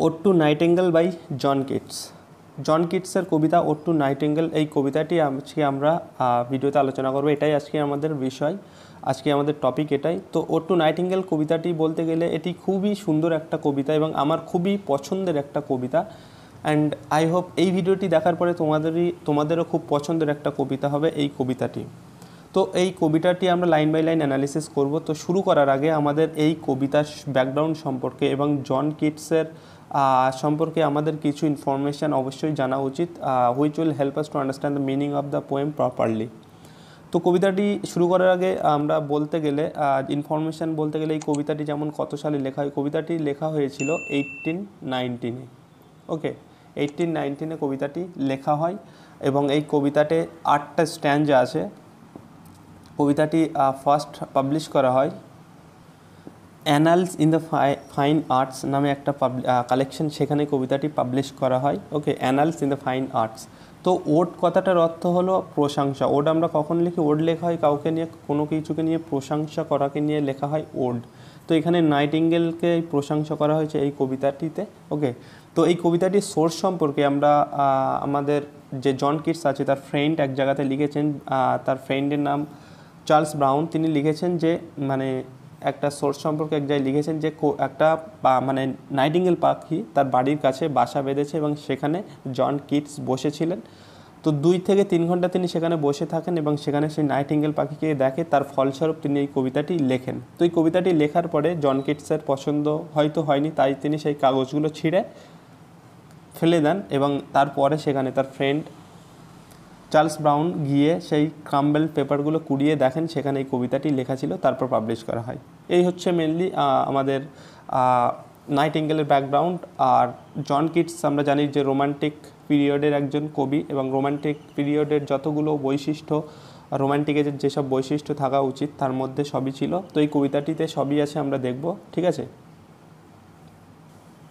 Ode to nightingale by John Keats. John কিটসের কবিতা ode to nightingale, এই কবিতাটি আজকে আমরা ভিডিওতে আলোচনা করবো। এটাই আজকে আমাদের বিষয়, আজকে আমাদের টপিক এটাই। তো ওড টু নাইটিঙ্গেল কবিতাটি বলতে গেলে এটি খুবই সুন্দর একটা কবিতা এবং আমার খুবই পছন্দের একটা কবিতা। অ্যান্ড আই হোপ এই ভিডিওটি দেখার পরে তোমাদেরও খুব পছন্দের একটা কবিতা হবে এই কবিতাটি। তো এই কবিতাটি আমরা লাইন বাই লাইন অ্যানালিসিস করব। তো শুরু করার আগে আমাদের এই কবিতার ব্যাকগ্রাউন্ড সম্পর্কে এবং জন কিটসের সম্পর্কে আমাদের কিছু ইনফরমেশান অবশ্যই জানা উচিত, which will help us to understand the meaning of the poem properly. তো কবিতাটি শুরু করার আগে আমরা বলতে গেলে ইনফরমেশান বলতে গেলে এই কবিতাটি যেমন কত সালে লেখা হয়, কবিতাটি লেখা হয়েছিল 1819-এ। ওকে, 1819-এ কবিতাটি লেখা হয় এবং এই কবিতাতে 8টা স্ট্যান্জা আছে। কবিতাটি ফার্স্ট পাবলিশ করা হয় annals in the fine arts নামে একটা কালেকশন, সেখানে কবিতাটি পাবলিশ করা হয়। Okay, annals in the fine arts. তো ওড কথাটার অর্থ হলো প্রশংসা। ওড আমরা কখন লিখি? ওড লেখা হয় কাউকে নিয়ে, কোনো কিছুকে নিয়ে প্রশংসা করাকে নিয়ে লেখা হয় ওড। তো এখানে নাইটিঙ্গেলকে প্রশংসা করা হয়েছে এই কবিতাটিতে। ওকে, তো এই কবিতাটির সোর্স সম্পর্কে আমরা আমাদের যে জন কিটস আছে তার ফ্রেন্ড এক জায়গাতে লিখেছেন, তার ফ্রেন্ডের নাম চার্লস ব্রাউন। তিনি লিখেছেন যে মানে একটা সোর্স সম্পর্কে এক জায়গায় লিখেছেন যে একটা মানে নাইটিঙ্গেল পাখি তার বাড়ির কাছে বাসা বেঁধেছে এবং সেখানে জন কিটস বসেছিলেন। তো 2 থেকে 3 ঘন্টা তিনি সেখানে বসে থাকেন এবং সেখানে সেই নাইটিঙ্গেল পাখিকে দেখে, তার ফলস্বরূপ তিনি এই কবিতাটি লেখেন। তো এই কবিতাটি লেখার পরে জন কিটসের পছন্দ হয়তো হয়নি, তাই তিনি সেই কাগজগুলো ছিঁড়ে ফেলে দেন এবং তারপরে সেখানে তার ফ্রেন্ড চার্লস ব্রাউন গিয়ে সেই ক্রাম্বেল পেপারগুলো কুড়িয়ে দেখেন, সেখানে এই কবিতাটি লেখা ছিল, তারপর পাবলিশ করা হয়। এই হচ্ছে মেনলি আমাদের নাইটিঙ্গেলের ব্যাকগ্রাউন্ড। আর জন কিটস আমরা জানি যে রোমান্টিক পিরিয়ডের একজন কবি এবং রোমান্টিক পিরিয়ডের যতগুলো বৈশিষ্ট্য, রোমান্টিকের যেসব বৈশিষ্ট্য থাকা উচিত তার মধ্যে সবই ছিল। তো এই কবিতাটিতে সবই আছে, আমরা দেখব। ঠিক আছে,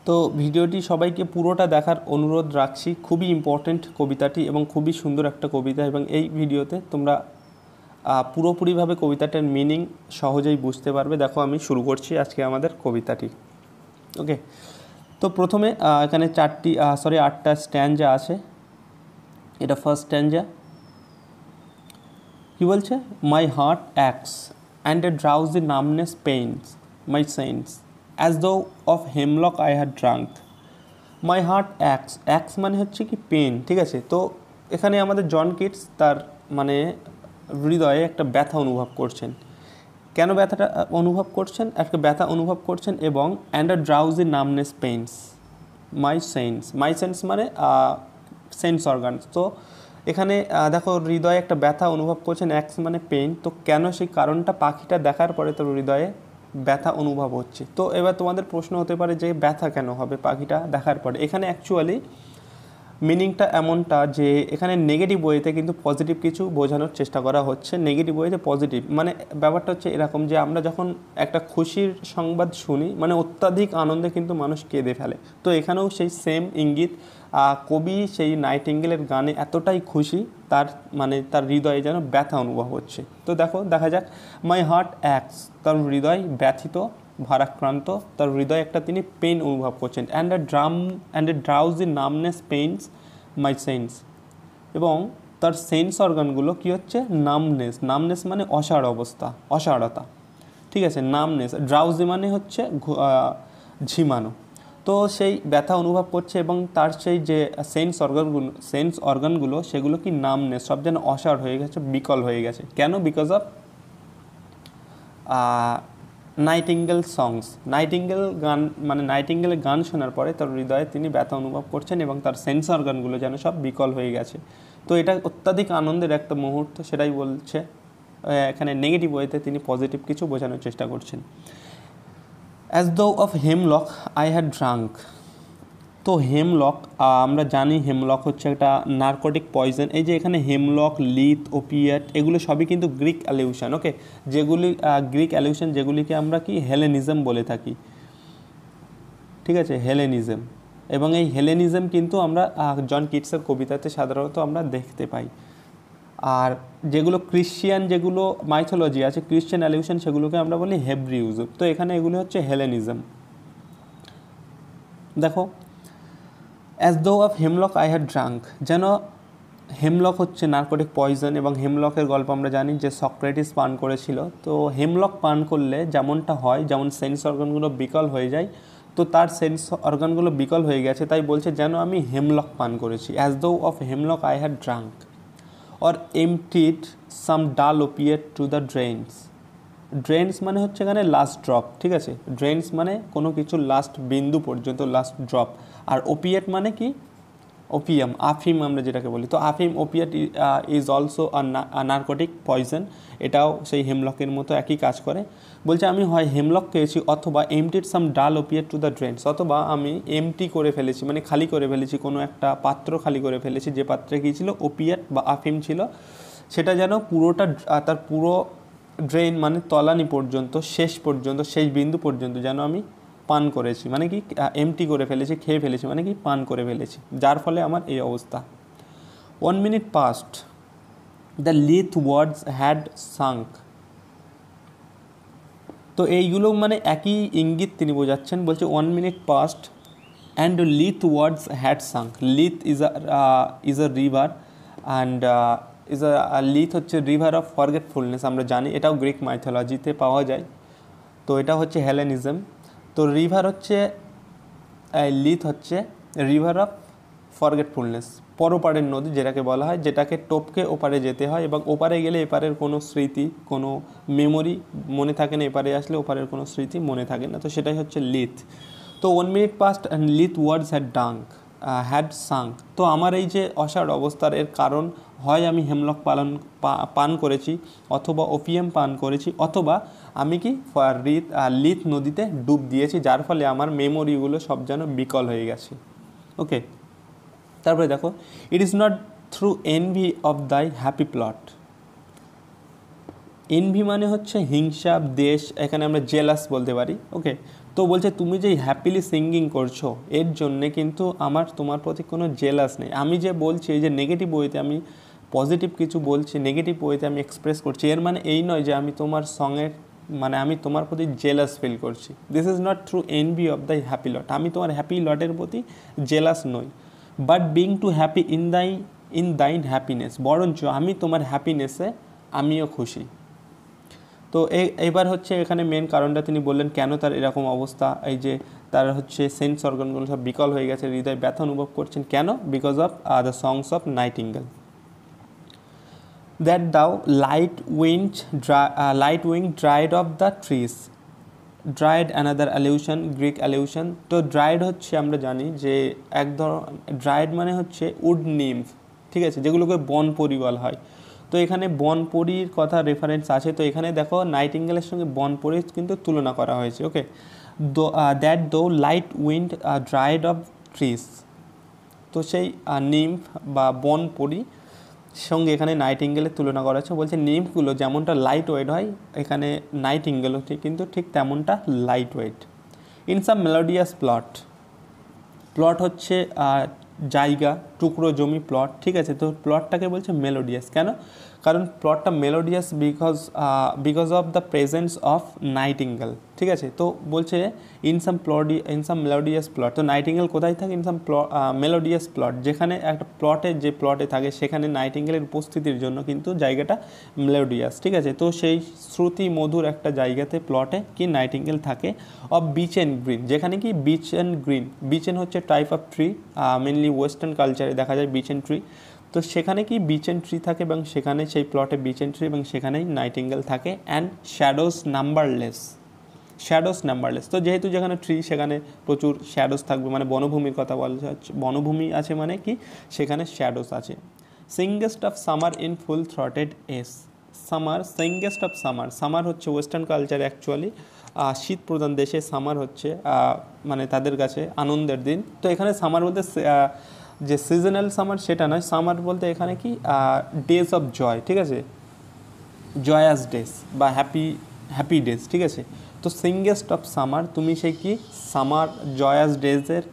তো ভিডিওটি সবাইকে পুরোটা দেখার অনুরোধ রাখছি। খুবই ইম্পর্ট্যান্ট কবিতাটি এবং খুবই সুন্দর একটা কবিতা, এবং এই ভিডিওতে তোমরা পুরোপুরিভাবে কবিতাটার মিনিং সহজেই বুঝতে পারবে। দেখো, আমি শুরু করছি আজকে আমাদের কবিতাটি। ওকে, তো প্রথমে এখানে 8টা স্ট্যান্জা আছে। এটা ফার্স্ট স্ট্যান্জা। কি বলছে? My heart aches and a drowsy numbness pains my sense as though of hemlock I had drunk. My heart aches. Aches মানে হচ্ছে কি পেন। ঠিক আছে, তো এখানে আমাদের জন কিটস তার মানে হৃদয়ে একটা ব্যথা অনুভব করছেন। কেন ব্যথাটা অনুভব করছেন? একটা ব্যথা অনুভব করছেন এবং and a drowsy numbness pains my sense মানে সেন্স অর্গানস। তো এখানে দেখো, হৃদয়ে একটা ব্যথা অনুভব করছেন, অ্যাক্স মানে পেইন। তো কেন? সেই কারণটা পাখিটা দেখার পরে তোর হৃদয়ে ব্যথা অনুভব হচ্ছে। তো এবার তোমাদের প্রশ্ন হতে পারে যে ব্যথা কেন হবে পাখিটা দেখার পরে? এখানে অ্যাকচুয়ালি মিনিংটা এমনটা যে এখানে নেগেটিভ ওয়েতে কিন্তু পজিটিভ কিছু বোঝানোর চেষ্টা করা হচ্ছে। নেগেটিভ ওয়েতে পজিটিভ মানে ব্যাপারটা হচ্ছে এরকম যে আমরা যখন একটা খুশির সংবাদ শুনি, মানে অত্যাধিক আনন্দে কিন্তু মানুষ কেঁদে ফেলে। তো এখানেও সেই সেম ইঙ্গিত, কবি সেই নাইটিঙ্গেলের গানে এতটাই খুশি, তার মানে তার হৃদয়ে যেন ব্যথা অনুভব হচ্ছে। তো দেখা যাক, মাই হার্ট অ্যাক্স, তার হৃদয় ব্যথিত, ভারাক্রান্ত, তার হৃদয়ে একটা তিনি পেইন অনুভব করছেন। And a drowsy numbness pains my sense, এবং তার সেন্স অর্গানগুলো কী হচ্ছে? নামনেস মানে অসাড় অবস্থা, অসাড়তা। ঠিক আছে, নামনেস। ড্রাউজি মানে হচ্ছে ঝিমানো। তো সেই ব্যথা অনুভব করছে এবং তার সেই যে সেন্স অর্গানগুলো সেগুলো কি নামনেস, সব যেন অসাড় হয়ে গেছে, বিকল হয়ে গেছে। কেন? বিকজ অফ নাইটিঙ্গেল সংস। নাইটিঙ্গেলের গান শোনার পরে তার হৃদয়ে তিনি ব্যথা অনুভব করছেন এবং তার সেন্স অর্গানগুলো যেন সব বিকল হয়ে গেছে। তো এটা অত্যাধিক আনন্দের একটা মুহূর্ত, সেটাই বলছে। এখানে নেগেটিভ ওয়েতে তিনি পজিটিভ কিছু বোঝানোর চেষ্টা করছেন। As though of hemlock I had drunk. তো হেমলক, আমরা জানি হেমলক হচ্ছে একটা নার্কোটিক পয়জন। এই যে এখানে হেমলক, লিথ, ওপিয়েট, এগুলো সবই কিন্তু গ্রিক অ্যালিউশন। ওকে, যেগুলি গ্রিক অ্যালিউশন, যেগুলিকে আমরা কি হেলেনিজম বলে থাকি। ঠিক আছে, হেলেনিজম। এবং এই হেলেনিজম কিন্তু আমরা জন কিটসের কবিতাতে সাধারণত আমরা দেখতে পাই। আর যেগুলো ক্রিশ্চিয়ান, যেগুলো মাইথোলজি আছে, ক্রিশ্চিয়ান অ্যালিউশন, সেগুলোকে আমরা বলি হেব্রিউজ। তো এখানে এগুলো হচ্ছে হেলেনিজম। দেখো, as though of hemlock I had drunk, যেন হেমলক হচ্ছে নার্কোটিক পয়জন, এবং হেমলকের গল্প আমরা জানি যে সক্রেটিস পান করেছিল। তো হেমলক পান করলে যেমনটা হয়, যেমন সেন্স অর্গানগুলো বিকল হয়ে যায়, তো তার সেন্স অর্গানগুলো বিকল হয়ে গেছে, তাই বলছে যেন আমি হেমলক পান করেছি। As though of hemlock I had drunk or emptied some dull opiate to the drains. Drains মানে হচ্ছে এখানে লাস্ট ড্রপ, ঠিক আছে। ড্রেনস মানে কোনো কিছুর লাস্ট বিন্দু পর্যন্ত, লাস্ট ড্রপ। আর ওপিয়েট মানে কি, ওপিয়াম, আফিম আমরা যেটাকে বলি। তো আফিম, opiate is also narcotic poison, এটাও সেই হেমলকের মতো একই কাজ করে। বলছে আমি হয় হেমলক খেয়েছি, অথবা এমটিড some dull opiate to the drains, অথবা আমি এমটি করে ফেলেছি, মানে খালি করে ফেলেছি, কোনো একটা পাত্র খালি করে ফেলেছি, যে পাত্রে কী ছিল, ওপিয়েট বা আফিম ছিল, সেটা যেন পুরোটা, তার পুরো ড্রেন মানে তলানি পর্যন্ত, শেষ পর্যন্ত, শেষ বিন্দু পর্যন্ত যেন আমি পান করেছি, মানে কি এমটি করে ফেলেছি, খেয়ে ফেলেছি, মানে কি পান করে ফেলেছি, যার ফলে আমার এই অবস্থা। 1 minute past, the Lyth words had sunk. তো এইগুলো মানে একই ইঙ্গিত তিনি বোঝাচ্ছেন। বলছে 1 minute past and Lyth words had sunk. Lyth is a river, and Lyth হচ্ছে রিভার অফ ফরগেটফুলনেস, আমরা জানি, এটাও গ্রিক মাইথোলজিতে পাওয়া যায়। তো এটা হচ্ছে হেলেনিজম। তো রিভার হচ্ছে, লিথ হচ্ছে রিভার অফ ফরগেটফুলনেস, পরপারের নদী যেটাকে বলা হয়, যেটাকে টপকে ওপারে যেতে হয়, এবং ওপারে গেলে এপারের কোনো স্মৃতি, কোনো মেমোরি মনে থাকে না, এপারে আসলে ওপারের কোনো স্মৃতি মনে থাকে না। তো সেটাই হচ্ছে লিথ। তো 1 minute past and Lyth words had sunk. তো আমার এই যে অসাড় অবস্থার এর কারণ, হয় আমি হেমলক পান করেছি, অথবা ওপিয়াম পান করেছি, অথবা আমি কি লিথ নদীতে ডুব দিয়েছি, যার ফলে আমার মেমোরিগুলো সব যেন বিকল হয়ে গেছে। ওকে, তারপরে দেখো, it is not through envy of thy happy plot. Envy মানে হচ্ছে হিংসা, দেশ, এখানে আমরা জেলাস বলতে পারি। ওকে, তো বলছে তুমি যে হ্যাপিলি সিঙ্গিং করছো, এর জন্যে কিন্তু আমার তোমার প্রতি কোনো জেলাস নেই। আমি যে বলছি, এই যে নেগেটিভ ওয়েতে আমি পজিটিভ কিছু বলছি, নেগেটিভ ওয়েতে আমি এক্সপ্রেস করছি, এর মানে এই নয় যে আমি তোমার সঙ্গের, মানে আমি তোমার প্রতি জেলাস ফিল করছি। This is not through envy of the happy lot, আমি তোমার হ্যাপি লটের প্রতি জেলাস নই। But being too happy in thine happiness, বরঞ্চ আমি তোমার হ্যাপিনেসে আমিও খুশি। তো এবার হচ্ছে এখানে মেন কারণটা তিনি বললেন কেন তার এরকম অবস্থা, এই যে তার হচ্ছে সেন্স অর্গানগুলো সব বিকল হয়ে গেছে, হৃদয় ব্যথা অনুভব করছেন, কেন? Because of the songs of nightingale. That thou light wing dryad of the trees. Dryad another allusion, Greek allusion. তো ড্রাইড হচ্ছে আমরা জানি যে এক ধরনের, ড্রাইড মানে হচ্ছে উড নিম্ফ, ঠিক আছে, যেগুলোকে বনপরি বলা হয়। তো এখানে বনপরির কথা রেফারেন্স আছে। তো এখানে দেখো নাইটিঙ্গেলের সঙ্গে বনপরির কিন্তু তুলনা করা হয়েছে। ওকে, দ্যাট দো light wind dried of trees. তো সেই নিম্ফ বা বনপরি সঙ্গে এখানে নাইটিঙ্গেলের তুলনা করা হচ্ছে। বলছে নিম্ফগুলো যেমনটা লাইট ওয়েট হয়, এখানে নাইটিঙ্গেলও কিন্তু ঠিক তেমনটা light weight. In some melodious plot, plot হচ্ছে জায়গা, টুকরো জমি, প্লট, ঠিক আছে। তো প্লটটাকে বলছে মেলোডিয়াস, কেন? কারণ প্লটটা melodious because of the presence of nightingale, ঠিক আছে। তো বলছে ইন সাম মেলোডিয়াস প্লট। তো নাইটিঙ্গেল কোথায় থাকে? ইন সাম মেলোডিয়াস প্লট, যেখানে একটা যে প্লটে থাকে সেখানে নাইটিঙ্গেলের উপস্থিতির জন্য কিন্তু জায়গাটা মেলোডিয়াস, ঠিক আছে। তো সেই শ্রুতি মধুর একটা জায়গাতে, প্লটে কি নাইটিঙ্গেল থাকে। অফ বিচ অ্যান্ড গ্রিন, যেখানে কি beech and green, beech and হচ্ছে type of tree, mainly western কালচারে দেখা যায় বিচ অ্যান্ড ট্রি। তো সেখানে কি বিচ অ্যান্ড ট্রি থাকে, এবং সেখানে সেই প্লটে বিচ অ্যান্ড ট্রি, এবং সেখানেই নাইটিঙ্গেল থাকে। অ্যান্ড শ্যাডোজ নাম্বারলেস, তো যেহেতু যেখানে ট্রি সেখানে প্রচুর শ্যাডোজ থাকবে, মানে বনভূমির কথা বলা হচ্ছে, বনভূমি আছে মানে কি সেখানে শ্যাডোজ আছে। Singest of summer in full throated ease. Singest of summer হচ্ছে ওয়েস্টার্ন কালচারে অ্যাকচুয়ালি শীত প্রধান দেশে সামার হচ্ছে মানে তাদের কাছে আনন্দের দিন। তো এখানে সামার বলতে যে সিজনাল সামার সেটা নয়, সামার বলতে এখানে কি ডেজ অফ জয়, ঠিক আছে, জয়াস ডেজ বা হ্যাপি ডেজ, ঠিক আছে। তো সিঙ্গেস্ট অফ সামার, তুমি সেই কি সামার জয়াস ডেজের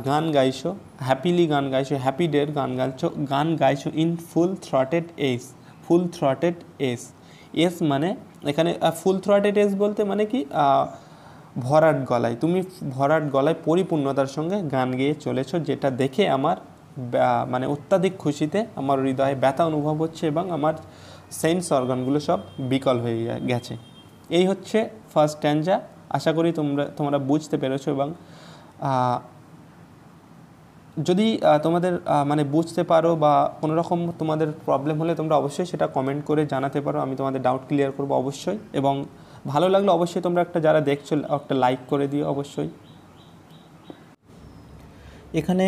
গান গাইছো, হ্যাপিলি গান গাইছো, হ্যাপি ডের গান গাইছো in full throated S. S মানে এখানে ফুল থ্রটেড এস বলতে মানে কি ভরাট গলায়, তুমি ভরাট গলায় পরিপূর্ণতার সঙ্গে গান গেয়ে চলেছো, যেটা দেখে আমার মানে অত্যাধিক খুশিতে আমার হৃদয়ে ব্যথা অনুভব হচ্ছে এবং আমার সেন্স অর্গানগুলো সব বিকল হয়ে গেছে। এই হচ্ছে ফার্স্ট স্ট্যাঞ্জা। আশা করি তোমরা বুঝতে পেরেছো, এবং যদি তোমাদের মানে বুঝতে পারো বা কোনো রকম তোমাদের প্রবলেম হলে তোমরা অবশ্যই সেটা কমেন্ট করে জানাতে পারো, আমি তোমাদের ডাউট ক্লিয়ার করবো অবশ্যই। এবং ভালো লাগলে অবশ্যই তোমরা যারা দেখছো একটা লাইক করে দিও অবশ্যই। এখানে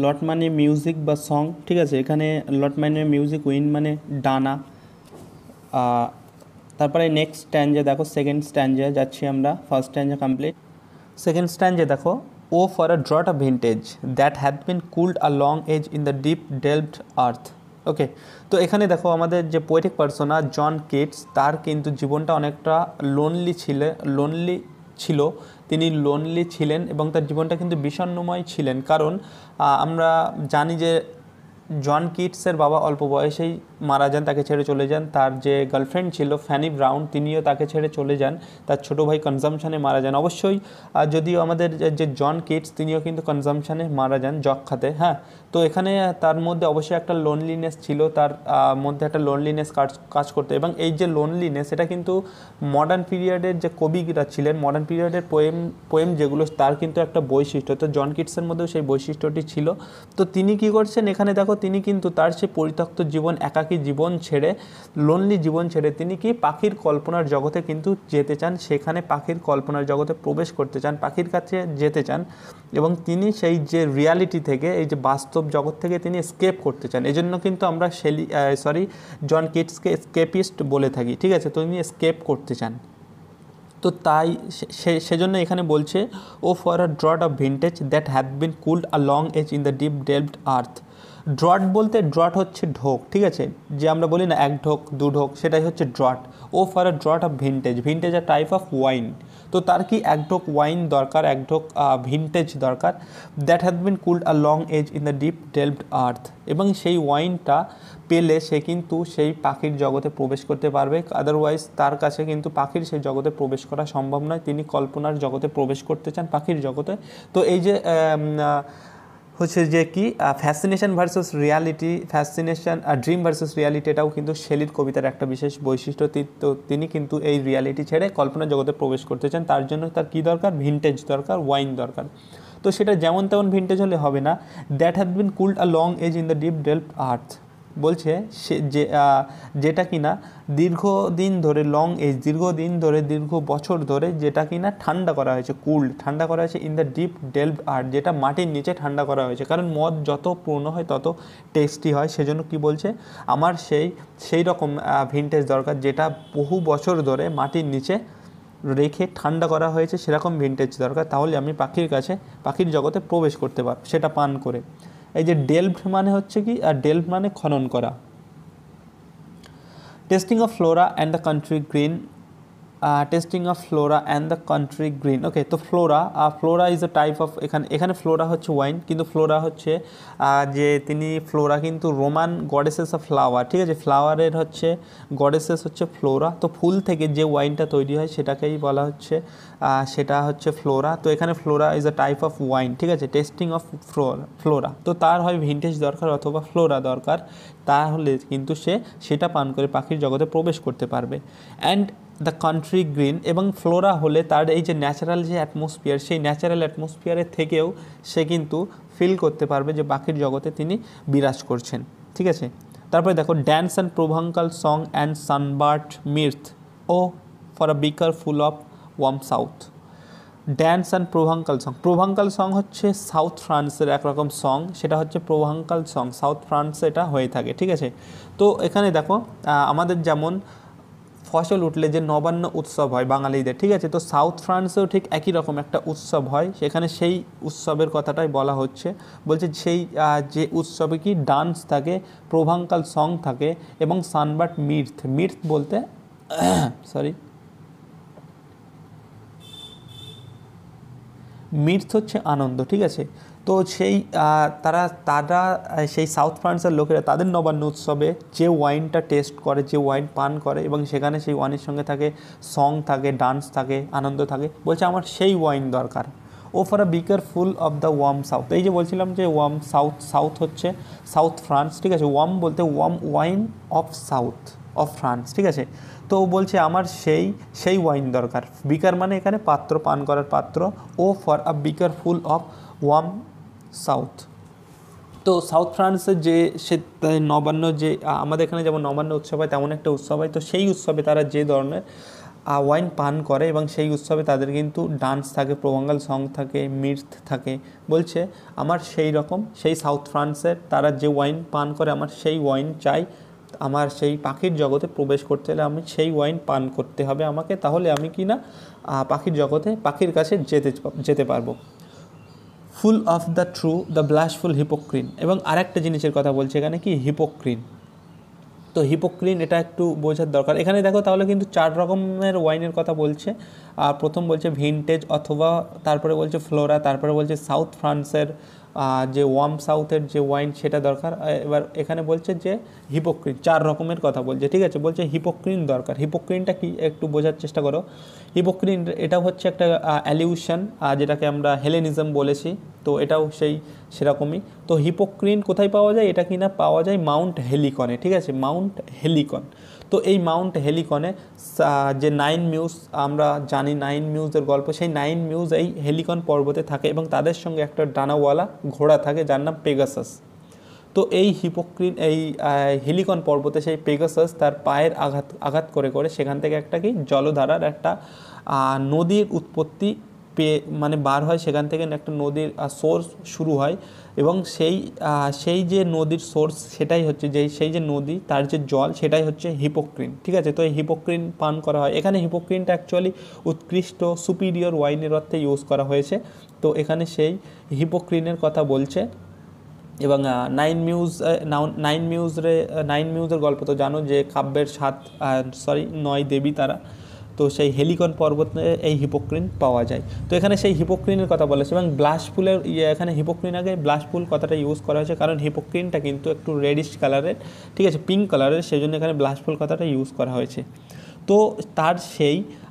লট মানে মিউজিক বা সং, ঠিক আছে। এখানে লট মানে মিউজিক, উইন মানে ডানা। তারপরে নেক্সট স্ট্যাঞ্জা দেখো, সেকেন্ড স্ট্যাঞ্জা যাচ্ছি আমরা, first stanza complete. Second stanza দেখো, O for a draught of vintage that had been cooled a long age in the deep delved earth. Okay, তো এখানে দেখো আমাদের যে পোয়েটিক পার্সোনা জন কিটস, তার কিন্তু জীবনটা অনেকটা লোনলি ছিল। তিনি লোনলি ছিলেন এবং তার জীবনটা কিন্তু বিষণ্ণময় ছিলেন, কারণ আমরা জানি যে জন কিটসের বাবা অল্প বয়সেই মারা যান, তাকে ছেড়ে চলে যান। তার যে গার্লফ্রেন্ড ছিল ফ্যানি ব্রাউন, তিনিও তাকে ছেড়ে চলে যান। তার ছোটো ভাই কনজামশানে মারা যান। অবশ্যই যদিও আমাদের যে জন কিটস, তিনিও কিন্তু কনজামশানে মারা যান, যক্ষ্মাতে। হ্যাঁ, তো এখানে তার মধ্যে অবশ্যই একটা লোনলিনেস ছিল, তার মধ্যে একটা লোনলিনেস কাজ করতো। এবং এই যে লোনলিনেস, এটা কিন্তু মডার্ন পিরিয়ডের যে কবিরা ছিলেন, মডার্ন পিরিয়ডের পোয়েম যেগুলো, তার কিন্তু একটা বৈশিষ্ট্য। তো জন কিটসের মধ্যেও সেই বৈশিষ্ট্যটি ছিল। তো তিনি কী করছেন এখানে দেখো, তিনি কিন্তু তার সেই পরিত্যক্ত জীবন, একাকী জীবন ছেড়ে, লোনলি জীবন ছেড়ে তিনি কি পাখির কল্পনার জগতে কিন্তু যেতে চান, সেখানে পাখির কল্পনার জগতে প্রবেশ করতে চান, পাখির কাছে যেতে চান। এবং তিনি সেই যে রিয়ালিটি থেকে, এই যে বাস্তব জগৎ থেকে তিনি এসকেপ করতে চান। এজন্য কিন্তু আমরা জন কিটসকে এসকেপিস্ট বলে থাকি, ঠিক আছে। তো তিনি এসকেপ করতে চান। তো তাই সেজন্য এখানে বলছে, O for a draught of vintage that had been cooled a long age in the deep delved earth. Draught বলতে, ড্রট হচ্ছে ঢোক, ঠিক আছে। যে আমরা বলি না এক ঢোক দু ঢোক, সেটাই হচ্ছে draught. O for a draught of vintage a type of wine. তো তার কি এক ঢোক ওয়াইন দরকার, এক ঢোক ভিন্টেজ দরকার। That had been cooled a long age in the deep delved earth. এবং সেই ওয়াইনটা পেলে সে কিন্তু সেই পাখির জগতে প্রবেশ করতে পারবে, আদারওয়াইজ তার কাছে কিন্তু পাখির সেই জগতে প্রবেশ করা সম্ভব নয়। তিনি কল্পনার জগতে প্রবেশ করতে চান, পাখির জগতে। তো এই যে হচ্ছে যে কি fascination versus reality, dream versus reality, এটাও কিন্তু শেলির কবিতার একটা বিশেষ বৈশিষ্ট্য। তো তিনি কিন্তু এই রিয়ালিটি ছেড়ে কল্পনার জগতে প্রবেশ করতে চান। তার জন্য তার কী দরকার, ভিন্টেজ দরকার, ওয়াইন দরকার। তো সেটা যেমন তেমন ভিন্টেজ হলে হবে না। That had been cooled a long age in the deep delved earth বলছে, সে যেটা কিনা দীর্ঘদিন ধরে, লং এজ দীর্ঘদিন ধরে, দীর্ঘ বছর ধরে, যেটা কিনা ঠান্ডা করা হয়েছে, ঠান্ডা করা হয়েছে ইন দ্য ডিপ ডেলভড আর্থ, যেটা মাটির নিচে ঠান্ডা করা হয়েছে। কারণ মদ যত পূর্ণ হয় তত টেস্টি হয়। সেজন্য কি বলছে, আমার সেই রকম ভিন্টেজ দরকার, যেটা বহু বছর ধরে মাটির নিচে রেখে ঠান্ডা করা হয়েছে, সেরকম ভিন্টেজ দরকার। তাহলে আমি পাখির জগতে প্রবেশ করতে পারব সেটা পান করে। এই যে ডেলভড মানে হচ্ছে কি, আর ডেলভ মানে খনন করা। Tasting of Flora and the country green, okay. তো Flora is a type of, এখানে ফ্লোরা হচ্ছে ওয়াইন, কিন্তু ফ্লোরা হচ্ছে যে ফ্লোরা কিন্তু রোমান গডেসেস অফ ফ্লাওয়ার, ঠিক আছে। ফ্লাওয়ারের হচ্ছে গডেসেস হচ্ছে ফ্লোরা। তো ফুল থেকে যে ওয়াইনটা তৈরি হয় সেটাকেই বলা হচ্ছে, সেটা হচ্ছে ফ্লোরা। তো এখানে Flora is a type of wine, ঠিক আছে। টেস্টিং অফ ফ্লোরা, তো তার হয় ভিন্টেজ দরকার অথবা ফ্লোরা দরকার, তাহলে কিন্তু সেটা পান করে পাখির জগতে প্রবেশ করতে পারবে। অ্যান্ড দ্য কান্ট্রি গ্রিন, এবং ফ্লোরা হলে তার এই যে ন্যাচারাল যে অ্যাটমসফিয়ার, সেই ন্যাচারাল অ্যাটমসফিয়ারের থেকেও সে কিন্তু ফিল করতে পারবে যে পাখির জগতে তিনি বিরাজ করছেন, ঠিক আছে। তারপরে দেখো, dance and Provencal song and sunburnt mirth, O for a beaker full of warm south. Dance and Provencal song হচ্ছে সাউথ ফ্রান্সের একরকম সং, সেটা হচ্ছে প্রোভাঙ্কাল সং, সাউথ ফ্রান্সে এটা হয়ে থাকে, ঠিক আছে। তো এখানে দেখো, আমাদের যেমন ফসল উঠলে যে নবান্ন উৎসব হয় বাঙালিদের, ঠিক আছে। তো সাউথ ফ্রান্সেও ঠিক একই রকম একটা উৎসব হয়, সেখানে সেই উৎসবের কথাটাই বলা হচ্ছে। বলছে সেই যে উৎসবে কি ডান্স থাকে, প্রোভাঙ্কাল সং থাকে, এবং সানবার্ট মির্থ বলতে মির্থ হচ্ছে আনন্দ, ঠিক আছে। তো সেই তারা তারা সেই সাউথ ফ্রান্সের লোকেরা তাদের নবান্ন উৎসবে যে ওয়াইনটা টেস্ট করে, যে ওয়াইন পান করে এবং সেখানে সেই ওয়াইনের সঙ্গে থাকে সং থাকে, ডান্স থাকে, আনন্দ থাকে, বলছে আমার সেই ওয়াইন দরকার। O for a beaker full of the warm south, এই যে বলছিলাম যে ওয়ার্ম সাউথ, সাউথ হচ্ছে সাউথ ফ্রান্স, ঠিক আছে। ওয়ার্ম বলতে warm wine of south of France, ঠিক আছে। তো বলছে আমার সেই ওয়াইন দরকার। বিকার মানে এখানে পাত্র, পান করার পাত্র। O for a beaker full of warm south. তো সাউথ ফ্রান্সের যে সে নবান্ন, যে আমাদের এখানে যেমন নবান্ন উৎসব হয় তেমন একটা উৎসব হয়, তো সেই উৎসবে তারা যে ধরনের ওয়াইন পান করে এবং সেই উৎসবে তাদের কিন্তু ডান্স থাকে, প্রোভাঙ্গাল সং থাকে, মির্থ থাকে। বলছে আমার সেই রকম সেই সাউথ ফ্রান্সের তারা যে ওয়াইন পান করে আমার সেই ওয়াইন চাই। আমার সেই পাখির জগতে প্রবেশ করতে হলে আমি সেই ওয়াইন পান করতে হবে আমাকে, তাহলে আমি কি না পাখির জগতে, পাখির কাছে যেতে পারবো। Full of the true the blushful Hippocrene. এবং আরেকটা জিনিসের কথা বলছে এখানে কি, হিপোক্রিন। তো হিপোক্রিন এটা একটু বোঝার দরকার। এখানে দেখো তাহলে কিন্তু 4 রকমের ওয়াইনের কথা বলছে। প্রথম বলছে ভিনটেজ অথবা, তারপরে বলছে ফ্লোরা, তারপরে বলছে সাউথ ফ্রান্সের যে ওয়ার্ম সাউথের যে ওয়াইন সেটা দরকার। এবার এখানে বলছে যে হিপোক্রিন, 4 রকমের কথা বলছে, ঠিক আছে। বলছে হিপোক্রিন দরকার। হিপোক্রিনটা কি একটু বোঝার চেষ্টা করো। হিপোক্রিন এটা হচ্ছে একটা অ্যালিউশন, যেটাকে আমরা হেলেনিজম বলেছি, তো এটাও সেরকমই। তো হিপোক্রিন কোথায় পাওয়া যায়, এটা কিনা পাওয়া যায় মাউন্ট হেলিকনে, ঠিক আছে, মাউন্ট হেলিকন। তো এই মাউন্ট হেলিকনে যে 9 মিউজ, আমরা জানি 9 মিউজের গল্প, সেই 9 মিউজ এই হেলিকন পর্বতে থাকে এবং তাদের সঙ্গে একটা ডানাওয়ালা ঘোড়া থাকে যার নাম পেগাসাস। তো এই হিপোক্রিন এই হেলিকন পর্বতে সেই পেগাসাস তার পায়ের আঘাত করে করে সেখান থেকে একটা কি জলধারার একটা নদীর উৎপত্তি মানে বার হয়, সেখান থেকে একটা নদীর সোর্স শুরু হয় এবং সেই যে নদীর সোর্স সেটাই হচ্ছে সেই যে নদী তার যে জল সেটাই হচ্ছে হিপোক্রিন, ঠিক আছে। তো এই হিপোক্রিন পান করা হয়। এখানে হিপোক্রিনটা অ্যাকচুয়ালি উৎকৃষ্ট সুপিরিয়র ওয়াইনের অর্থে ইউজ করা হয়েছে। তো এখানে সেই হিপোক্রিনের কথা বলছে। এবং 9 মিউজের গল্প তো জানো, যে কাব্যের 9 দেবী তারা। তো সেই হেলিকন পর্বতে এই হিপোক্রিন পাওয়া যায়। তো এখানে সেই হিপোক্রিনের কথা বলেছে। এবং ব্লাশফুলের এখানে হিপোক্রিন আগে ব্লাশফুল কথাটা ইউজ করা হয়েছে, কারণ হিপোক্রিনটা কিন্তু একটু রেডিশ কালারের, ঠিক আছে, পিঙ্ক কালারের, সেই জন্য এখানে ব্লাশফুল কথাটা ইউজ করা হয়েছে। তো তার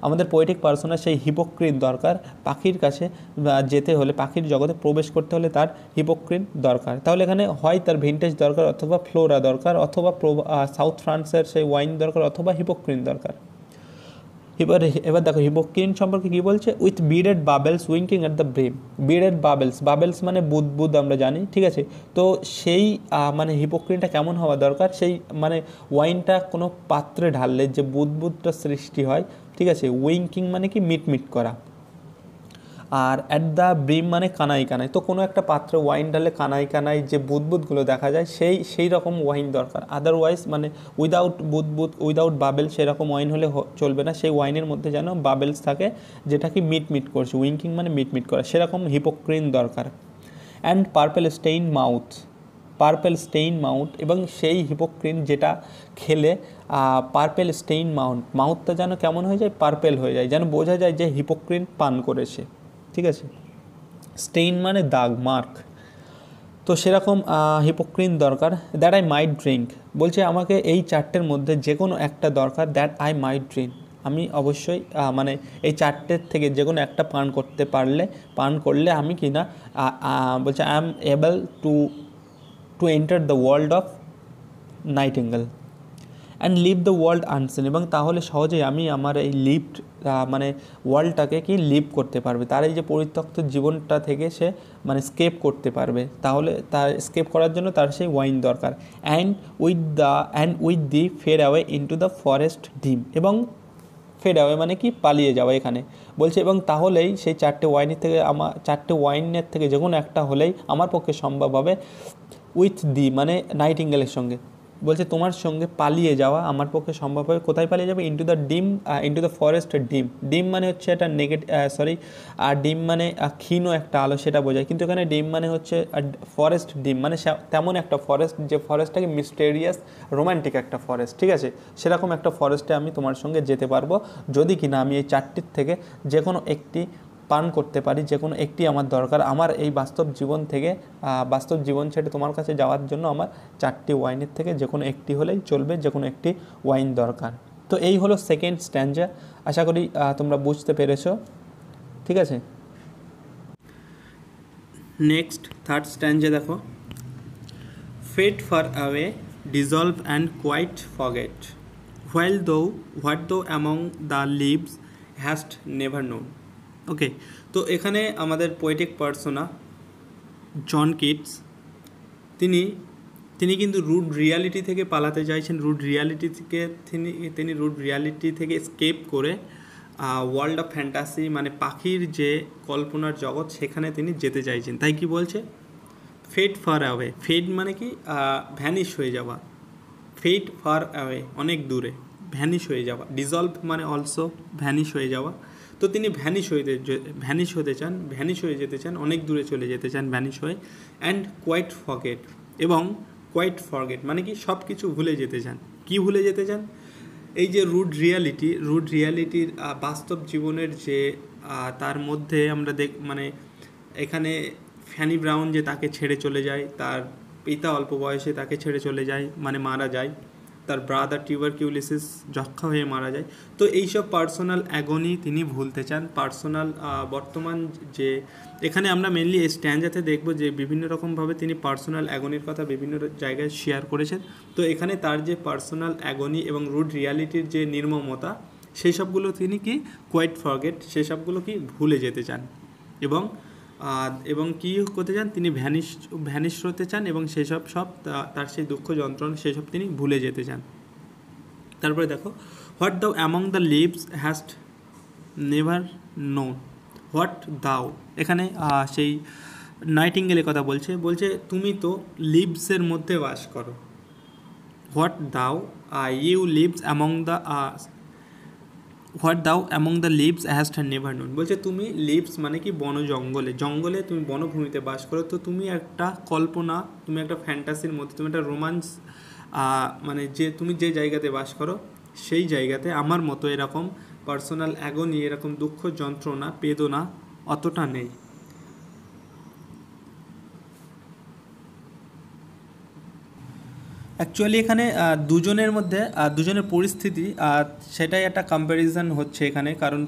আমাদের পোয়েটিক পার্সনের সেই হিপোক্রিন দরকার। পাখির কাছে যেতে হলে, পাখির জগতে প্রবেশ করতে হলে তার হিপোক্রিন দরকার। তাহলে এখানে হয় তার ভিনটেজ দরকার, অথবা ফ্লোরা দরকার, অথবা সাউথ ফ্রান্সের সেই ওয়াইন দরকার, অথবা হিপোক্রিন দরকার। এবার দেখো হিপোক্রিন সম্পর্কে কী বলছে। With beaded bubbles winking at the brim. বিডেড বাবেলস মানে বুদবুদ আমরা জানি, ঠিক আছে। তো সেই মানে হিপোক্রিনটা কেমন হওয়া দরকার, সেই মানে ওয়াইনটা কোনো পাত্রে ঢাললে যে বুদবুদটা সৃষ্টি হয়, ঠিক আছে। উইঙ্কিং মানে কি মিটমিট করা, আর অ্যাট দ্য ব্রিম মানে কানাই কানাই। তো কোনো একটা পাত্রে ওয়াইন ঢালে কানাই কানাই যে বুদবুদগুলো দেখা যায়, সেই রকম ওয়াইন দরকার। আদারওয়াইজ মানে উইদাউট বুদবুদ, উইদাউট বাবেল, সেরকম ওয়াইন হলে চলবে না। সেই ওয়াইনের মধ্যে যেন বাবেলস থাকে, যেটা কি মিটমিট করছে, উইঙ্কিং মানে মিটমিট করা, সেরকম হিপোক্রিন দরকার। অ্যান্ড পার্পেল স্টেইন মাউথ, এবং সেই হিপোক্রিন যেটা খেলে পার্পেল স্টেইন মাউথটা যেন কেমন হয়ে যায়, পার্পেল হয়ে যায়, যেন বোঝা যায় যে হিপোক্রিন পান করেছে, ঠিক আছে। স্টেইন মানে দাগ, মার্ক। তো সেরকম হিপোক্রিন দরকার। দ্যাট আই মাইট ড্রিঙ্ক, বলছে আমাকে এই 4টের মধ্যে যে কোনো একটা দরকার। দ্যাট আই মাইট ড্রিঙ্ক, আমি অবশ্যই মানে এই 4টের থেকে যে কোনো একটা পান করলে আমি কি না বলছে I am able to enter the world of nightingale and leave the world unseen, এবং তাহলে সহজেই আমি আমার এই মানে ওয়ার্ল্ডটাকে কি লিভ করতে পারবে, তার এই যে পরিত্যক্ত জীবনটা থেকে সে মানে স্কেপ করতে পারবে। তাহলে তার স্কেপ করার জন্য তার সেই ওয়াইন দরকার। And with the fade away into the forest dim, এবং ফেড অ্যাওয়ে মানে কি পালিয়ে যাওয়া এখানে বলছে। এবং তাহলেই সেই 4টে ওয়াইনের থেকে যে কোনো একটা হলেই আমার পক্ষে সম্ভব হবে। উইথ দি মানে নাইটিঙ্গেলের সঙ্গে, বলছে তোমার সঙ্গে পালিয়ে যাওয়া আমার পক্ষে সম্ভব হবে। কোথায় পালিয়ে যাবে, ইন্টু দ্য ফরেস্ট ডিম মানে হচ্ছে এটা ডিম মানে ক্ষীণ একটা আলো, সেটা বোঝায়। কিন্তু এখানে ডিম মানে হচ্ছে ফরেস্ট ডিম মানে তেমন একটা ফরেস্ট, যে ফরেস্টটাকে মিস্টেরিয়াস রোম্যান্টিক একটা ফরেস্ট, ঠিক আছে। সেরকম একটা ফরেস্টে আমি তোমার সঙ্গে যেতে পারবো যদি কিনা আমি এই 4টির থেকে যে কোনো একটি পান করতে পারি, যে কোনো একটি আমার দরকার। আমার এই বাস্তব জীবন থেকে বাস্তব জীবন ছেড়ে তোমার কাছে যাওয়ার জন্য আমার 4টি ওয়াইনের থেকে যে কোনো একটি হলেই চলবে, যে কোনো একটি ওয়াইন দরকার। তো এই হলো সেকেন্ড স্ট্যাঞ্জা। আশা করি তোমরা বুঝতে পেরেছো, ঠিক আছে। নেক্সট থার্ড স্ট্যাঞ্জা দেখো, fade far away, dissolve and quite forget, what though among the leaves hast never known. ওকে, তো এখানে আমাদের পোয়েটিক পার্সোনা জন কিটস তিনি কিন্তু রুড রিয়ালিটি থেকে পালাতে চাইছেন। রুড রিয়ালিটি থেকে তিনি রুড রিয়ালিটি থেকে স্কেপ করে ওয়ার্ল্ড অফ ফ্যান্টাসি মানে পাখির যে কল্পনার জগৎ সেখানে তিনি যেতে চাইছেন। তাই কি বলছে, ফেড ফার অ্যাওয়ে। ফেড মানে কি ভ্যানিশ হয়ে যাওয়া, ফেড ফার অ্যাওয়ে অনেক দূরে, ভ্যানিশ হয়ে যাওয়া। ডিজলভ মানে অলসো ভ্যানিশ হয়ে যাওয়া। তো তিনি ভ্যানিশ হতে চান, ভ্যানিশ হয়ে যেতে চান, অনেক দূরে চলে যেতে চান ভ্যানিশ হয়ে। অ্যান্ড কোয়াইট ফরগেট, এবং কোয়াইট ফরগেট মানে কি সব কিছু ভুলে যেতে চান। কি ভুলে যেতে চান, এই যে রুড রিয়ালিটির বাস্তব জীবনের যে তার মধ্যে আমরা মানে এখানে ফ্যানি ব্রাউন যে তাকে ছেড়ে চলে যায়, তার পিতা অল্প বয়সে তাকে ছেড়ে চলে যায়, মানে মারা যায়, তার ব্রাদার টিউবারকিউলিসিস যক্ষা হয়ে মারা যায়। তো এইসব পার্সোনাল অ্যাগনি তিনি ভুলতে চান। পার্সোনাল বর্তমান যে এখানে আমরা মেনলি এই স্ট্যাঞ্জাতে দেখব যে বিভিন্ন রকমভাবে তিনি পার্সোনাল অ্যাগনির কথা বিভিন্ন জায়গায় শেয়ার করেছেন। তো এখানে তার যে পার্সোনাল অ্যাগনি এবং রুড রিয়ালিটির যে নির্মমতা সেই সবগুলো তিনি কি কোয়াইট ফরগেট, সেসবগুলো কি ভুলে যেতে চান এবং কি করতে চান, তিনি ভ্যানিশ হতে চান এবং সেসব তার সেই দুঃখ যন্ত্রণা সেসব তিনি ভুলে যেতে চান। তারপরে দেখো, what thou among the leaves hast never known. What thou এখানে সেই নাইটিঙ্গেলের কথা বলছে তুমি তো লিভসের মধ্যে বাস করো। What thou you leaves among the what thou among the leaves hast never known. বলছে তুমি লিভস মানে কি জঙ্গলে তুমি বনভূমিতে বাস করো। তো তুমি একটা কল্পনা, তুমি একটা ফ্যান্টাসির মধ্যে, তুমি একটা রোমান্স মানে যে তুমি যে জায়গাতে বাস করো সেই জায়গাতে আমার মতো এরকম পার্সোনাল অ্যাগনি, এরকম দুঃখ যন্ত্রণা বেদনা অতটা নেই। অ্যাকচুয়ালি এখানে দুজনের মধ্যে দুজনের পরিস্থিতি সেটাই একটা কম্প্যারিজন হচ্ছে এখানে। কারণ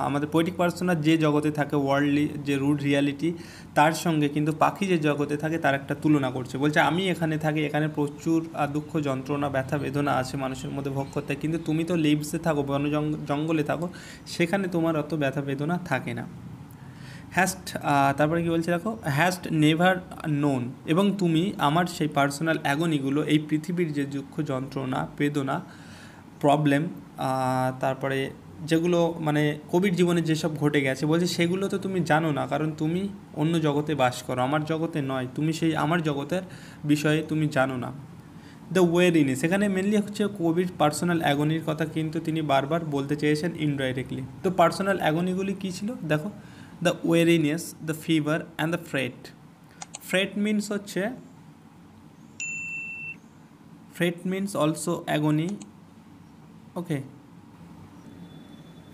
আমাদের পোয়েটিক পার্সোনার যে জগতে থাকে ওয়ার্ল্ডলি যে রুড রিয়ালিটি, তার সঙ্গে কিন্তু পাখি যে জগতে থাকে তার একটা তুলনা করছে। বলছে আমি এখানে থাকি, এখানে প্রচুর দুঃখ যন্ত্রণা ব্যথা বেদনা আছে মানুষের মধ্যে ভোগ করতে, কিন্তু তুমি তো লিভসে থাকো, জঙ্গলে থাকো, সেখানে তোমার অত ব্যথা বেদনা থাকে না। হ্যাস্ট তারপরে কি বলছে দেখো, হ্যাস্ট নেভার নোন, এবং তুমি আমার সেই পার্সোনাল অ্যাগনিগুলো, এই পৃথিবীর যে দুঃখ যন্ত্রণা বেদনা প্রবলেম, তারপরে যেগুলো মানে কবির জীবনে যেসব ঘটে গেছে, বলছে সেগুলো তো তুমি জানো না, কারণ তুমি অন্য জগতে বাস করো, আমার জগতে নয়। তুমি সেই আমার জগতের বিষয়ে তুমি জানো না। দ্য ওয়েরিনেস, এখানে মেনলি হচ্ছে কবির পার্সোনাল অ্যাগনির কথা কিন্তু তিনি বারবার বলতে চেয়েছেন ইনডাইরেক্টলি। তো পার্সোনাল অ্যাগনিগুলি কী ছিল দেখো, the weariness, the fever and the fret means হচ্ছে fret means also agony. Okay,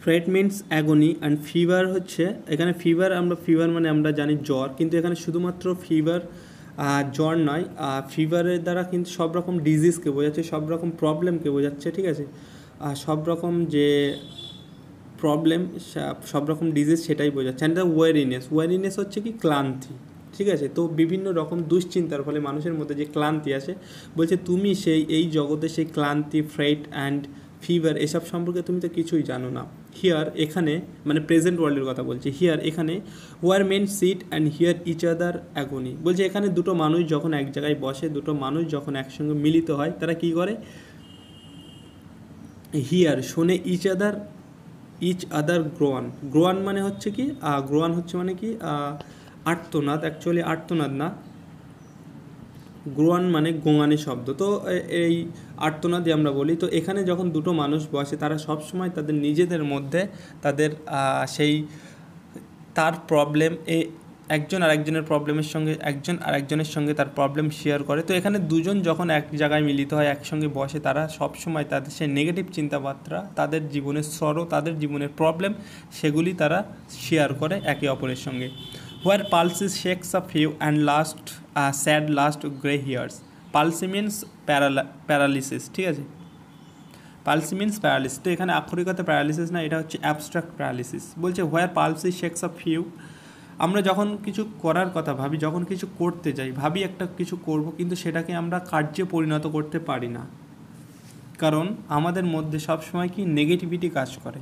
fret means agony and fever হচ্ছে, এখানে ফিভার মানে আমরা জানি জ্বর, কিন্তু এখানে শুধুমাত্র ফিভার জ্বর নয়, ফিভারের দ্বারা কিন্তু সব রকম ডিজিজকে বোঝাচ্ছে, সব রকম প্রবলেমকে বোঝাচ্ছে, ঠিক আছে। সব রকম যে প্রবলেম, সব রকম ডিজিজ সেটাই বোঝাচ্ছে। অ্যান্ড দ্য ওয়ারিনেস হচ্ছে কি ক্লান্তি, ঠিক আছে। তো বিভিন্ন রকম দুশ্চিন্তার ফলে মানুষের মধ্যে যে ক্লান্তি আসে, বলছে তুমি এই জগতে সেই ক্লান্তি, ফ্রেট অ্যান্ড ফিভার এসব সম্পর্কে তুমি তো কিছুই জানো না। হিয়ার এখানে মানে প্রেজেন্ট ওয়ার্ল্ডের কথা বলছে, হিয়ার এখানে where men sit and hear each other agony. বলছে এখানে দুটো মানুষ যখন এক জায়গায় বসে, দুটো মানুষ যখন একসঙ্গে মিলিত হয়, তারা কি করে, হিয়ার শোনে ইচ আদার গ্রোয়ান মানে হচ্ছে কি গ্রোয়ান হচ্ছে মানে কি আর্তনাদ, অ্যাকচুয়ালি আর্তনাদ না, গ্রোয়ান মানে গোঙানি শব্দ। তো এই আর্তনাদই আমরা বলি। তো এখানে যখন দুটো মানুষ বসে, তারা সবসময় তাদের নিজেদের মধ্যে তাদের সেই তার প্রবলেম একজন আরেকজনের সঙ্গে তার প্রবলেম শেয়ার করে। তো এখানে দুজন যখন এক জায়গায় মিলিত হয়, একসঙ্গে বসে, তারা সবসময় তাদের সেই নেগেটিভ চিন্তামাত্রা, তাদের জীবনের সরো, তাদের জীবনের প্রবলেম, সেগুলি তারা শেয়ার করে একে অপরের সঙ্গে। Where palsies shakes a few and sad last grey hairs. Palsy means paralysis, ঠিক আছে, পালসি মিনস প্যারালিসিস। তো এখানে আক্ষরিকতা প্যারালিসিস না, এটা হচ্ছে অ্যাবস্ট্রাক্ট প্যারালিসিস। বলছে হোয়ার পালসি শেকস আ ফিউ, আমরা যখন কিছু করার কথা ভাবি, যখন কিছু করতে যাই, ভাবি একটা কিছু করব, কিন্তু সেটাকে আমরা কার্যে পরিণত করতে পারি না, কারণ আমাদের মধ্যে সবসময় কি নেগেটিভিটি কাজ করে,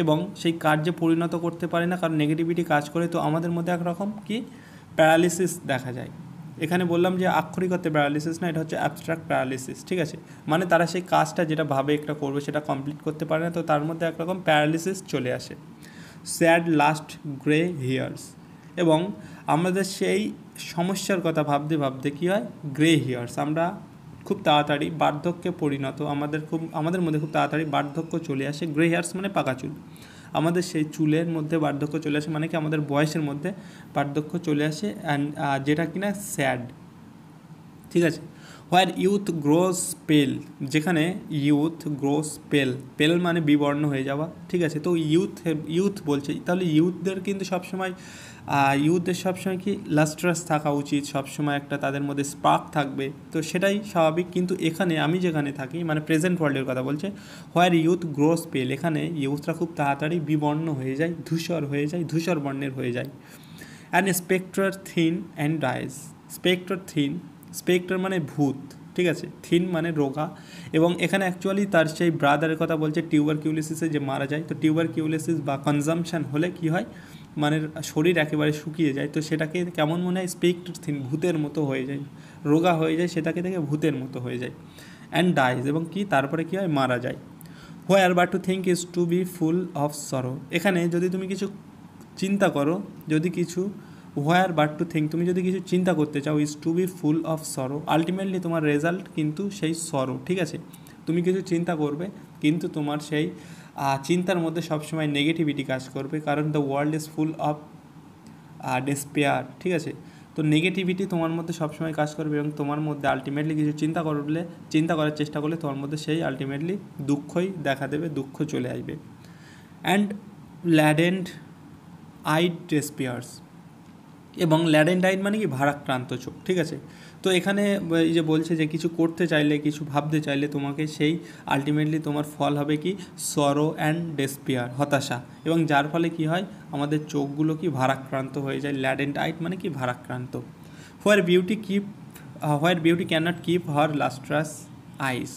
এবং সেই কার্যে পরিণত করতে পারি না কারণ নেগেটিভিটি কাজ করে। তো আমাদের মধ্যে একরকম কি প্যারালিসিস দেখা যায়। এখানে বললাম যে আক্ষরিক অর্থে প্যারালিসিস না, এটা হচ্ছে অ্যাবস্ট্রাক্ট প্যারালিসিস, ঠিক আছে, মানে তারা সেই কাজটা যেটা ভাবে একটা করবে সেটা কমপ্লিট করতে পারে না, তো তার মধ্যে একরকম প্যারালিসিস চলে আসে। স্যাড লাস্ট গ্রে হিয়ার্স, এবং আমাদের সেই সমস্যার কথা ভাবতে ভাবতে কী হয়, গ্রে হিয়ার্স, আমরা খুব তাড়াতাড়ি বার্ধক্যে পরিণত, আমাদের মধ্যে খুব তাড়াতাড়ি বার্ধক্য চলে আসে। গ্রে হেয়ার্স মানে পাকা চুল, আমাদের সেই চুলের মধ্যে বার্ধক্য চলে আসে, মানে কি আমাদের বয়সের মধ্যে বার্ধক্য চলে আসে, অ্যান্ড যেটা কিনা স্যাড, ঠিক আছে। হোয়ার ইউথ গ্রোস পেল, যেখানে ইউথ গ্রোস পেল, পেল মানে বিবর্ণ হয়ে যাওয়া, ঠিক আছে। তো ইউথ বলছে, তাহলে ইউথদের কিন্তু সবসময় কি লাস্ট্রাস থাকা উচিত, সবসময় একটা তাদের মধ্যে স্পার্ক থাকবে, তো সেটাই স্বাভাবিক। কিন্তু এখানে আমি যেখানে থাকি, মানে প্রেজেন্ট ওয়ার্ল্ডের কথা বলছে, হোয়ার ইউথ গ্রোস পেল, এখানে ইউথরা খুব তাড়াতাড়ি বিবর্ণ হয়ে যায়, ধূসর বর্ণের হয়ে যায়। অ্যান্ড স্পেক্ট্রার থিন অ্যান্ড ডাইজ, স্পেক্ট্রার মানে ভূত, ঠিক আছে, থিন মানে রোগা, এবং এখানে অ্যাকচুয়ালি তার সেই ব্রাদারের কথা বলছে টিউবারকিউলোসিসে যে মারা যায়। তো টিউবারকিউলোসিস বা কনজামশান হলে কি হয়, মানে শরীর একেবারে শুকিয়ে যায়, তো সেটাকে কেমন মনে হয়, স্পেক্ট্রার থিন, ভূতের মতো হয়ে যায়, রোগা হয়ে যায়, সেটাকে দেখে ভূতের মতো হয়ে যায়। অ্যান্ড ডাইজ, এবং কি তারপরে কী হয়, মারা যায়। Where but to think is to be full of sorrow, এখানে যদি তুমি কিছু চিন্তা করো, হোয়ার বাট টু থিঙ্ক, তুমি যদি কিছু চিন্তা করতে চাও, is to be full of sorrow, ultimately তোমার রেজাল্ট কিন্তু সেই সরো, ঠিক আছে। তুমি কিছু চিন্তা করবে, কিন্তু তোমার সেই চিন্তার মধ্যে সবসময় নেগেটিভিটি কাজ করবে, কারণ the world is full of despair, ঠিক আছে। তো নেগেটিভিটি তোমার মধ্যে সবসময় কাজ করবে, এবং তোমার মধ্যে আলটিমেটলি কিছু চিন্তা করার চেষ্টা করলে তোমার মধ্যে সেই আলটিমেটলি দুঃখই দেখা দেবে, দুঃখ চলে আসবে। অ্যান্ড ল্যাডেন্ড আইড ডেসপেয়ার্স, এবং ল্যাডেন্ড আইড মানে কি ভারাক্রান্ত চোখ, ঠিক আছে। তো এখানে এই যে বলছে যে কিছু করতে চাইলে, কিছু ভাবতে চাইলে, তোমাকে সেই আলটিমেটলি তোমার ফল হবে কি, সরো অ্যান্ড ডেসপেয়ার, হতাশা, এবং যার ফলে কি হয়, আমাদের চোখগুলো কি ভারাক্রান্ত হয়ে যায়। ল্যাডেন্ট আইড মানে কি ভারাক্রান্ত। Where beauty cannot keep her lustrous eyes,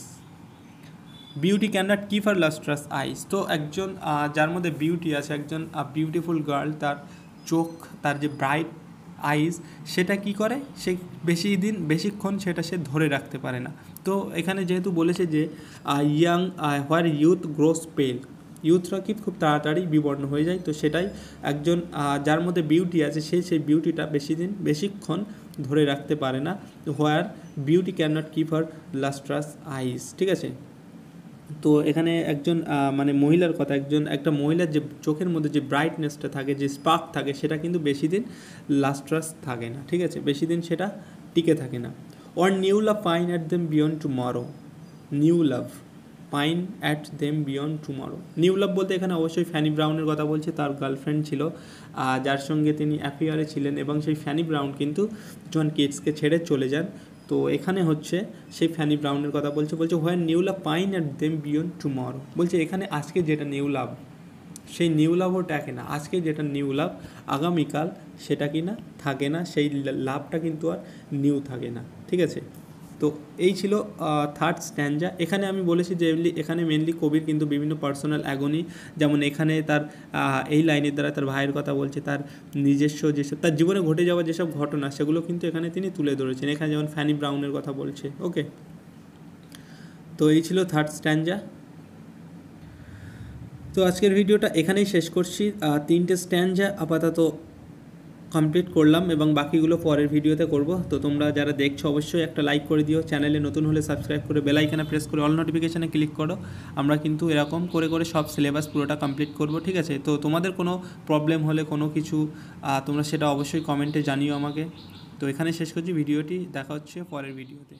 beauty cannot keep her lustrous eyes, তো একজন যার মধ্যে বিউটি আছে, একজন বিউটিফুল গার্ল, তার চোখ, তার যে ব্রাইট আইস, সেটা কি করে, সে বেশিক্ষণ সেটা সে ধরে রাখতে পারে না। তো এখানে যেহেতু বলেছে যে হোয়ার ইউথ গ্রোস পেল, ইউথরা কি খুব তাড়াতাড়ি বিবর্ণ হয়ে যায়, তো সেটাই একজন যার মধ্যে বিউটি আছে, সেই বিউটিটা বেশিক্ষণ ধরে রাখতে পারে না। Where beauty cannot keep her lustrous eyes, ঠিক আছে। তো এখানে একজন মানে মহিলার কথা, একটা মহিলার যে চোখের মধ্যে যে ব্রাইটনেসটা থাকে, যে স্পার্ক থাকে, সেটা কিন্তু বেশি দিন লাস্ট্রাস থাকে না, ঠিক আছে, বেশি দিন সেটা টিকে থাকে না। Or new love pine at them beyond tomorrow, new love pine at them beyond tomorrow. New লাভ বলতে এখানে অবশ্যই ফ্যানি ব্রাউনের কথা বলছে, তার গার্লফ্রেন্ড ছিল, যার সঙ্গে তিনি অ্যাফেয়ারে ছিলেন, এবং সেই ফ্যানি ব্রাউন কিন্তু জন কেটসকে ছেড়ে চলে যান। তো এখানে হচ্ছে সেই ফ্যানি ব্রাউনের কথা বলছে where new love pine at them beyond tomorrow, বলছে এখানে আজকে যেটা নিউ লাভ, সেই নিউ লাভও থাকে না, আজকে যেটা নিউ লাভ আগামীকাল সেটা কি না থাকে না, সেই লাভটা কিন্তু আর নিউ থাকে না, ঠিক আছে। তো এই ছিল থার্ড স্ট্যান্জা। এখানে আমি বলেছি যে এখানে মেনলি কবির কিন্তু বিভিন্ন পার্সোনাল অ্যাগনি, যেমন এখানে তার এই লাইনের দ্বারা তার ভাইয়ের কথা বলছে, তার নিজস্ব যেসব তার জীবনে ঘটে যাওয়া যেসব ঘটনা, সেগুলো কিন্তু এখানে তিনি তুলে ধরেছেন। এখানে যেমন ফ্যানি ব্রাউনের কথা বলছে, ওকে। তো এই ছিল থার্ড স্ট্যান্জা। তো আজকের ভিডিওটা এখানেই শেষ করছি। 3টে স্ট্যান্জা আপাতত কমপ্লিট করলাম এবং বাকিগুলো পরের ভিডিওতে করব। তো তোমরা যারা দেখছো অবশ্যই একটা লাইক করে দিও, চ্যানেলে নতুন হলে সাবস্ক্রাইব করে বেল আইকনে প্রেস করে অল নোটিফিকেশানে ক্লিক করো। আমরা কিন্তু এরকম করে করে সব সিলেবাস পুরোটা কমপ্লিট করব, ঠিক আছে? তো তোমাদের কোনো প্রবলেম হলে কোনো কিছু তোমরা সেটা অবশ্যই কমেন্টে জানিও আমাকে। তো এখানে শেষ করছি ভিডিওটি, দেখা হচ্ছে পরের ভিডিওতে।